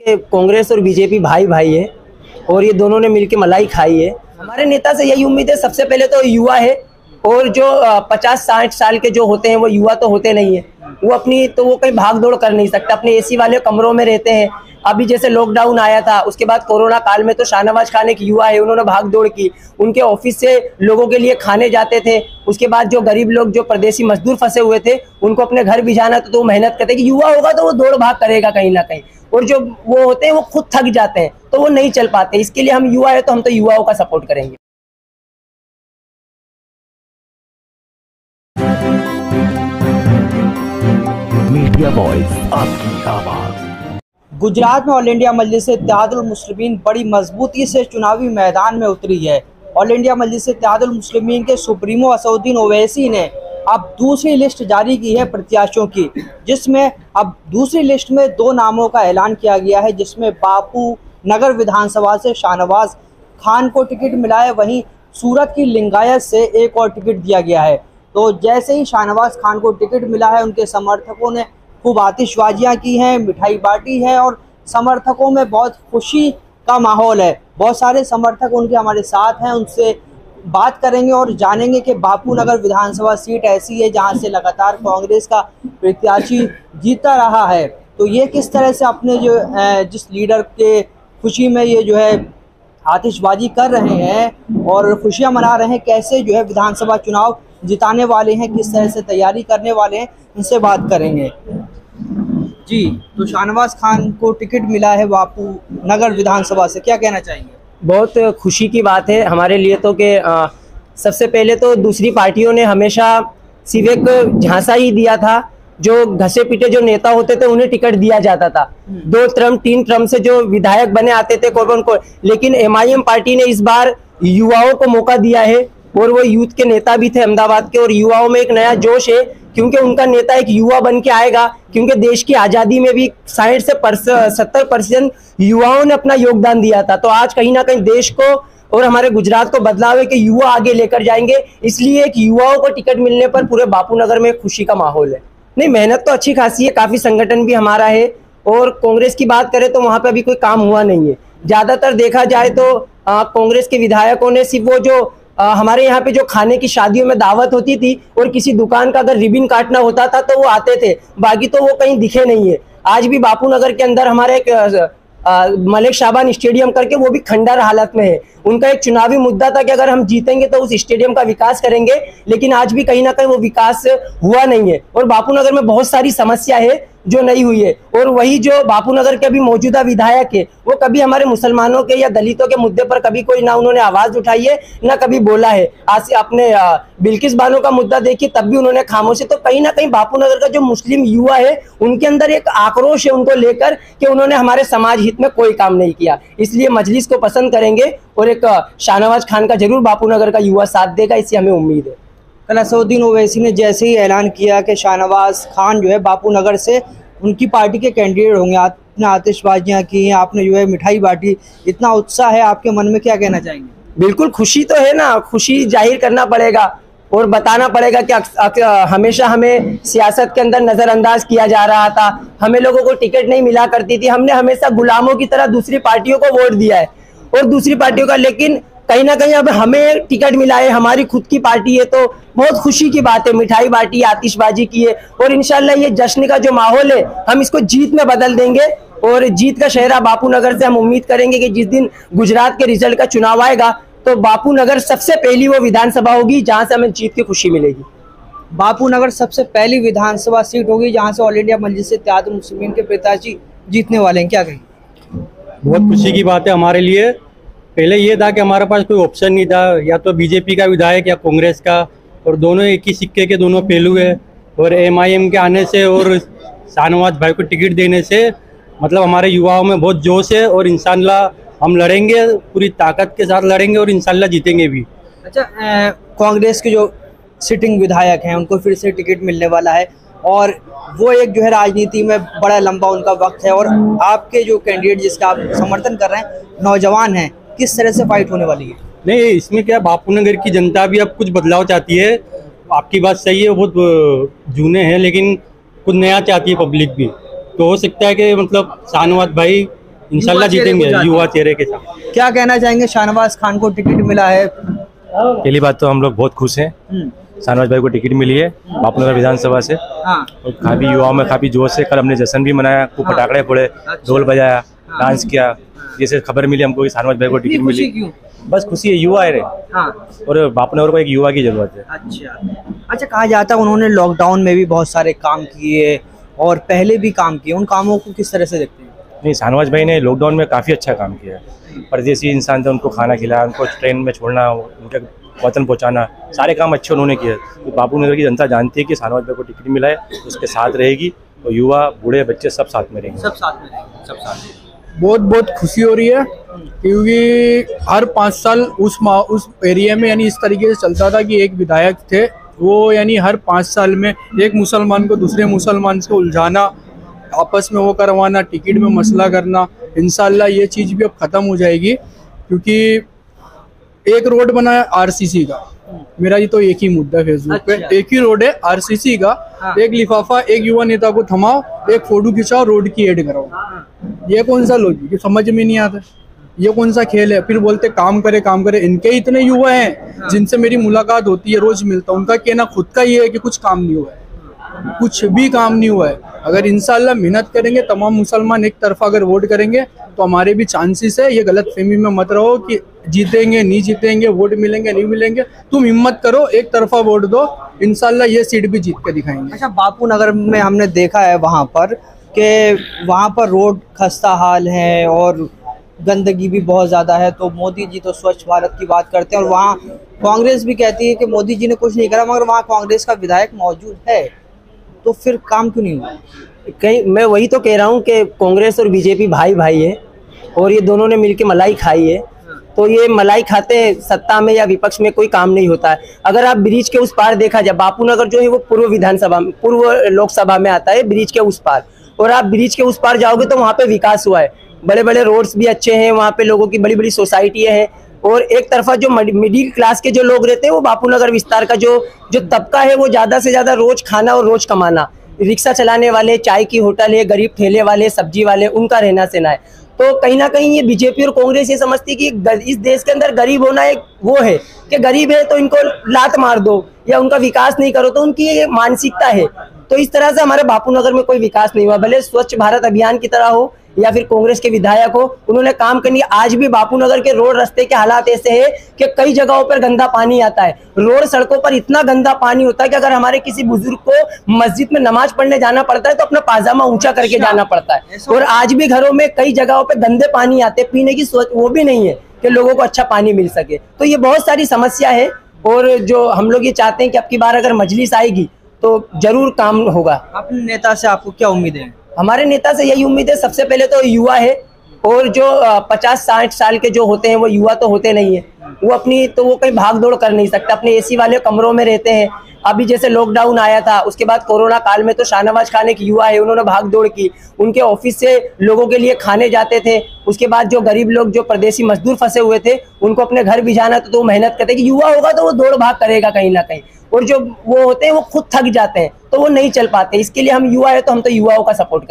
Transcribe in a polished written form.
कांग्रेस और बीजेपी भाई भाई है और ये दोनों ने मिलकर मलाई खाई है। हमारे नेता से यही उम्मीद है, सबसे पहले तो युवा है और जो 50-60 साल के जो होते हैं वो युवा तो होते नहीं है, वो कहीं भाग दौड़ कर नहीं सकते, अपने एसी वाले कमरों में रहते हैं। अभी जैसे लॉकडाउन आया था, उसके बाद कोरोना काल में तो शाहनवाज खान एक युवा है, उन्होंने भाग दौड़ की, उनके ऑफिस से लोगों के लिए खाने जाते थे। उसके बाद जो गरीब लोग, जो परदेसी मजदूर फंसे हुए थे, उनको अपने घर भी जाना तो वो मेहनत करते कि युवा होगा तो वो दौड़ भाग करेगा कहीं ना कहीं, और जो वो होते हैं वो खुद थक जाते हैं तो वो नहीं चल पाते। इसके लिए हम युवा है तो हम तो युवाओं का सपोर्ट करेंगे। मीडिया वॉइस, आपकी आवाज। गुजरात में ऑल इंडिया मजलिस इत्तेहादुल मुस्लिमीन बड़ी मजबूती से चुनावी मैदान में उतरी है। ऑल इंडिया मजलिस इत्तेहादुल मुस्लिमीन के सुप्रीमो असदुद्दीन ओवैसी ने अब दूसरी लिस्ट जारी की है प्रत्याशियों की, जिसमें अब दूसरी लिस्ट में 2 नामों का ऐलान किया गया है, जिसमें बापू नगर विधानसभा से शाहनवाज खान को टिकट मिला है, वहीं सूरत की लिंगायत से एक और टिकट दिया गया है। तो जैसे ही शाहनवाज खान को टिकट मिला है, उनके समर्थकों ने खूब आतिशबाजियाँ की हैं, मिठाई बांटी है और समर्थकों में बहुत खुशी का माहौल है। बहुत सारे समर्थक उनके हमारे साथ हैं, उनसे बात करेंगे और जानेंगे कि बापू नगर विधानसभा सीट ऐसी है जहां से लगातार कांग्रेस का प्रत्याशी जीता रहा है, तो ये किस तरह से अपने जो जिस लीडर के खुशी में ये जो है आतिशबाजी कर रहे हैं और खुशियां मना रहे हैं, कैसे जो है विधानसभा चुनाव जिताने वाले हैं, किस तरह से तैयारी करने वाले हैं, उनसे बात करेंगे। जी, तो शाहनवाज खान को टिकट मिला है बापू नगर विधानसभा से, क्या कहना चाहेंगे? बहुत खुशी की बात है हमारे लिए तो कि सबसे पहले तो दूसरी पार्टियों ने हमेशा सिर्फ एक झांसा ही दिया था, जो घसे पीटे जो नेता होते थे उन्हें टिकट दिया जाता था, 2 टर्म 3 टर्म से जो विधायक बने आते थे कौन को, लेकिन एमआईएम पार्टी ने इस बार युवाओं को मौका दिया है और वो यूथ के नेता भी थे अहमदाबाद के, और युवाओं में एक नया जोश है क्योंकि उनका नेता एक युवा बन के आएगा, क्योंकि देश की आज़ादी में भी 60 से 70% युवाओं ने अपना योगदान दिया था। तो आज कहीं ना कहीं देश को और हमारे गुजरात को बदलाव है कि युवा आगे लेकर जाएंगे, इसलिए एक युवाओं को टिकट मिलने पर पूरे बापू नगर में खुशी का माहौल है। नहीं, मेहनत तो अच्छी खासी है, काफ़ी संगठन भी हमारा है, और कांग्रेस की बात करें तो वहाँ पर अभी कोई काम हुआ नहीं है। ज़्यादातर देखा जाए तो कांग्रेस के विधायकों ने सिर्फ वो जो हमारे यहाँ पे जो खाने की शादियों में दावत होती थी और किसी दुकान का अगर रिबिन काटना होता था तो वो आते थे, बाकी तो वो कहीं दिखे नहीं है। आज भी बापू नगर के अंदर हमारे एक मलिक शाबान स्टेडियम करके, वो भी खंडर हालत में है। उनका एक चुनावी मुद्दा था कि अगर हम जीतेंगे तो उस स्टेडियम का विकास करेंगे, लेकिन आज भी कहीं ना कहीं वो विकास हुआ नहीं है, और बापू नगर में बहुत सारी समस्या है जो नहीं हुई है। और वही जो बापू नगर के अभी मौजूदा विधायक है, वो कभी हमारे मुसलमानों के या दलितों के मुद्दे पर कभी कोई ना उन्होंने आवाज उठाई है ना कभी बोला है। आज अपने बिल्किस बानो का मुद्दा देखिए, तब भी उन्होंने खामोशी। तो कहीं ना कहीं बापू नगर का जो मुस्लिम युवा है उनके अंदर एक आक्रोश है उनको लेकर कि उन्होंने हमारे समाज हित में कोई काम नहीं किया, इसलिए मजलिस को पसंद करेंगे और एक शाहनवाज खान का जरूर बापू नगर का युवा साथ देगा, इससे हमें उम्मीद है। कल असदुद्दीन ओवैसी ने जैसे ही ऐलान किया कि शाहनवाज खान जो है बापू नगर से उनकी पार्टी के कैंडिडेट होंगे, आपने आतिशबाजियाँ की हैं, आपने जो है मिठाई बांटी, इतना उत्साह है आपके मन में, क्या कहना चाहेंगे? बिल्कुल खुशी तो है ना, खुशी जाहिर करना पड़ेगा और बताना पड़ेगा कि हमेशा हमें सियासत के अंदर नज़रअंदाज किया जा रहा था, हमें लोगों को टिकट नहीं मिला करती थी, हमने हमेशा गुलामों की तरह दूसरी पार्टियों को वोट दिया है और दूसरी पार्टियों का, लेकिन कहीं ना कहीं अब हमें टिकट मिला है, हमारी खुद की पार्टी है, तो बहुत खुशी की बात है। मिठाई बांटी, आतिशबाजी की है और इंशाल्लाह ये जश्न का जो माहौल है हम इसको जीत में बदल देंगे, और जीत का शहरा बापू नगर से हम उम्मीद करेंगे कि जिस दिन गुजरात के रिजल्ट का चुनाव आएगा तो बापू नगर सबसे पहली वो विधानसभा होगी जहां से हमें जीत की खुशी मिलेगी। बापू नगर सबसे पहली विधानसभा सीट होगी जहां से ऑल इंडिया मजलिस इत्तेहादुल मुस्लिमीन के प्रत्याशी जीतने वाले हैं, क्या कहेंगे? बहुत खुशी की बात है हमारे लिए। पहले ये था कि हमारे पास कोई ऑप्शन नहीं था, या तो बीजेपी का विधायक या कांग्रेस का, और दोनों एक ही सिक्के के दोनों पहलू है। और एमआईएम के आने से और शाहनवाज भाई को टिकट देने से मतलब हमारे युवाओं में बहुत जोश है, और इंशाल्लाह हम लड़ेंगे, पूरी ताकत के साथ लड़ेंगे और इंशाल्लाह जीतेंगे भी। अच्छा, कांग्रेस के जो सिटिंग विधायक हैं उनको फिर से टिकट मिलने वाला है, और वो एक जो है राजनीति में बड़ा लंबा उनका वक्त है, और आपके जो कैंडिडेट जिसका आप समर्थन कर रहे हैं नौजवान हैं, किस तरह से फाइट होने वाली है? नहीं, इसमें क्या, बापू नगर की जनता भी अब कुछ बदलाव चाहती है। आपकी बात सही है, बहुत जूने हैं, लेकिन कुछ नया चाहती है पब्लिक भी। तो हो सकता है कि मतलब शाहनवाज भाई इंशाल्लाह जीतेंगे युवा चेहरे के साथ। क्या कहना चाहेंगे, शाहनवाज खान को टिकट मिला है? पहली बात तो हम लोग बहुत खुश हैं, शाहनवाज भाई को टिकट मिली है बापूनगर विधानसभा से। और काफी युवाओं में काफी जोश है। कल हमने जश्न भी मनाया, खूब पटाखे फोड़े, ढोल बजाया, डांस किया। जैसे खबर मिली हमको कि शाहनवाज भाई को टिकट मिली, क्यों? बस खुशी है, युवा है रे। और बापूनगर को एक युवा की जरूरत है। अच्छा, कहा जाता है उन्होंने लॉकडाउन में भी बहुत सारे काम किए और पहले भी काम किए, उन कामों को किस तरह से देखते हैं? नहीं, शाहनवाज भाई ने लॉकडाउन में काफी अच्छा काम किया है। परदेसी इंसान थे, उनको खाना खिलाया, उनको ट्रेन में छोड़ना, उनके वतन पहुंचाना, सारे काम अच्छे उन्होंने किए। तो बापूनगर की जनता जानती है कि शाहनवाज भाई को टिकट मिला है, उसके साथ रहेगी। और युवा, बूढ़े, बच्चे सब साथ में रहेंगे। सब साथ में रहेंगे, सब साथ में। बहुत बहुत खुशी हो रही है, क्योंकि हर 5 साल उस एरिया में यानी इस तरीके से चलता था कि एक विधायक थे, वो यानी हर 5 साल में एक मुसलमान को दूसरे मुसलमान से उलझाना, आपस में वो करवाना, टिकट में मसला करना। इंशाल्लाह ये चीज़ भी अब ख़त्म हो जाएगी, क्योंकि एक रोड बना है आरसीसी का, मेरा ये तो एक ही मुद्दा है फेसबुक पे। एक ही रोड है आरसीसी का, एक लिफाफा एक युवा नेता को थमाओ, एक फोटो खिंचाओ, रोड की एड कराओ। ये कौन सा लॉजिक, ये समझ में नहीं आता। ये कौन सा खेल है? फिर बोलते काम करे काम करे। इनके इतने युवा हैं जिनसे मेरी मुलाकात होती है, रोज मिलता हूँ, उनका कहना खुद का ये है कि कुछ काम नहीं हुआ है, कुछ भी काम नहीं हुआ है। अगर इंशाल्लाह मेहनत करेंगे, तमाम मुसलमान एक तरफा अगर वोट करेंगे तो हमारे भी चांसेस है। ये गलत फहमी में मत रहो कि जीतेंगे नहीं जीतेंगे, वोट मिलेंगे नहीं मिलेंगे। तुम हिम्मत करो, एक तरफा वोट दो, इंशाल्लाह ये सीट भी जीत के दिखाएंगे। अच्छा, बापू नगर में हमने देखा है वहाँ पर कि वहाँ पर रोड खस्ता हाल है और गंदगी भी बहुत ज़्यादा है। तो मोदी जी तो स्वच्छ भारत की बात करते हैं और वहाँ कांग्रेस भी कहती है कि मोदी जी ने कुछ नहीं करा, मगर वहाँ कांग्रेस का विधायक मौजूद है, तो फिर काम क्यों नहीं हुआ? कहीं मैं वही तो कह रहा हूँ कि कांग्रेस और बीजेपी भाई भाई है और ये दोनों ने मिलकर मलाई खाई है। तो ये मलाई खाते सत्ता में या विपक्ष में कोई काम नहीं होता है। अगर आप ब्रिज के उस पार देखा जाए, बापूनगर जो है वो पूर्व विधानसभा में, पूर्व लोकसभा में आता है, ब्रिज के उस पार। और आप ब्रिज के उस पार जाओगे तो वहाँ पे विकास हुआ है, बड़े बड़े रोड्स भी अच्छे हैं, वहाँ पे लोगों की बड़ी बड़ी सोसाइटियाँ हैं। और एक तरफा जो मिडिल क्लास के जो लोग रहते हैं, वो बापूनगर विस्तार का जो तबका है, वो ज़्यादा से ज़्यादा रोज खाना और रोज कमाना, रिक्शा चलाने वाले, चाय की होटल है, गरीब ठेले वाले, सब्जी वाले, उनका रहना सहना है। तो कहीं ना कहीं ये बीजेपी और कांग्रेस ये समझती है कि इस देश के अंदर गरीब होना एक वो है कि गरीब है तो इनको लात मार दो या उनका विकास नहीं करो, तो उनकी ये मानसिकता है। तो इस तरह से हमारे बापूनगर में कोई विकास नहीं हुआ, भले स्वच्छ भारत अभियान की तरह हो या फिर कांग्रेस के विधायक हो, उन्होंने काम करनी। आज भी बापूनगर के रोड रास्ते के हालात ऐसे हैं कि कई जगहों पर गंदा पानी आता है। रोड सड़कों पर इतना गंदा पानी होता है कि अगर हमारे किसी बुजुर्ग को मस्जिद में नमाज पढ़ने जाना पड़ता है तो अपना पाजामा ऊंचा करके जाना पड़ता है। और आज भी घरों में कई जगहों पर गंदे पानी आते, पीने की सोच वो भी नहीं है कि लोगों को अच्छा पानी मिल सके। तो ये बहुत सारी समस्या है और जो हम लोग ये चाहते हैं कि अब की बार अगर मजलिस आएगी तो जरूर काम होगा। अपने नेता से आपको क्या उम्मीद है? हमारे नेता से यही उम्मीद है, सबसे पहले तो युवा है, और जो 50-60 साल के जो होते हैं वो युवा तो होते नहीं है, वो कहीं भाग दौड़ कर नहीं सकते, अपने एसी वाले कमरों में रहते हैं। अभी जैसे लॉकडाउन आया था, उसके बाद कोरोना काल में तो शाहनवाज खान एक युवा है, उन्होंने भाग दौड़ की, उनके ऑफिस से लोगों के लिए खाने जाते थे। उसके बाद जो गरीब लोग, जो परदेसी मजदूर फंसे हुए थे, उनको अपने घर भी जाना तो मेहनत करते कि युवा होगा तो वो दौड़ भाग करेगा कहीं ना कहीं। और जो वो होते हैं वो खुद थक जाते हैं तो वो नहीं चल पाते। इसके लिए हम युवा है तो हम तो युवाओं का सपोर्ट